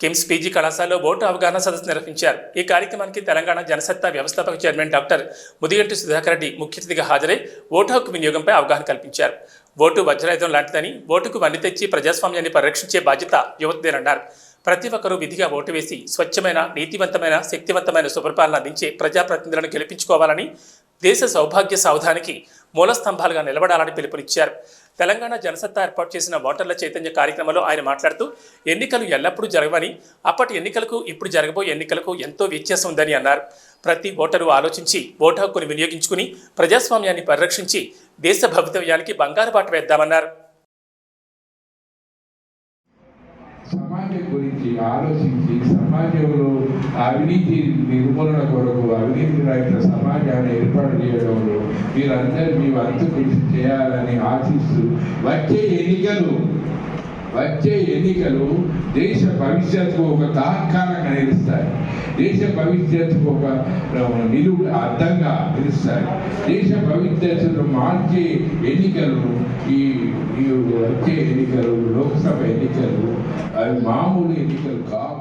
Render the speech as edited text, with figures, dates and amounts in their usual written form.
KIMS PG కళాశాలలో vote అవగాహన సదస్సు నిర్వహించారు. ఈ కార్యక్రమానికి తెలంగాణ జనసత్తా వ్యవస్థాపక చైర్మన్ డాక్టర్ ముదిగంటి సుధాకర్ రెడ్డి ముఖ్య అతిథిగా హాజరై ఓటు హక్కు వినియోగంపై అవగాహన కల్పించారు. ఓటు వజ్రాయుధం లాంటిదని, ఓటుకు వన్నె తెచ్చి ప్రజాస్వామ్యాన్ని పరిరక్షించే బాధ్యత యువతదేనన్నారు. ప్రతి ఒక్కరూ విధిగా ఓటు వేసి స్వచ్ఛమైన, నీతివంతమైన, శక్తివంతమైన సుపరిపాలన అందించే ప్రజాప్రతినిధులను గెలిపించుకోవాలని, దేశ సౌభాగ్య సాధనకి మూల స్తంభాలుగా నిలబడాలని పిలుపునిచ్చారు. తెలంగాణ జనసత్తా ఏర్పాటు చేసిన ఓటర్ల చైతన్య కార్యక్రమంలో ఆయన మాట్లాడుతూ, ఎన్నికలు ఎల్లప్పుడూ జరగవని, అప్పటి ఎన్నికలకు ఇప్పుడు జరగబోయే ఎన్నికలకు ఎంతో వ్యత్యాసం ఉందని అన్నారు. ప్రతి ఓటరు ఆలోచించి ఓటు హక్కును వినియోగించుకుని ప్రజాస్వామ్యాన్ని పరిరక్షించి దేశ భవితవ్యానికి బంగారు బాట వేద్దామన్నారు. సమాజం గురించి ఆలోచించి సమాజంలో అవినీతి నిర్మూలన కొరకు, అవినీతి రహిత సమాజాన్ని ఏర్పాటు చేయడంలో మీరందరూ మీ వంతు కృషి చేయాలని ఆశిస్తూ వచ్చే ఎన్నికలు దేశ భవిష్యత్తుకు ఒక తాత్కాలంగా నిలుస్తాయి. దేశ భవిష్యత్తుకు ఒక నిలువు అర్థంగా నిలుస్తాయి. దేశ భవిష్యత్తును మార్చే ఎన్నికలు ఈ వచ్చే ఎన్నికలు, లోక్సభ ఎన్నికలు అవి మామూలు ఎన్నికలు కావు.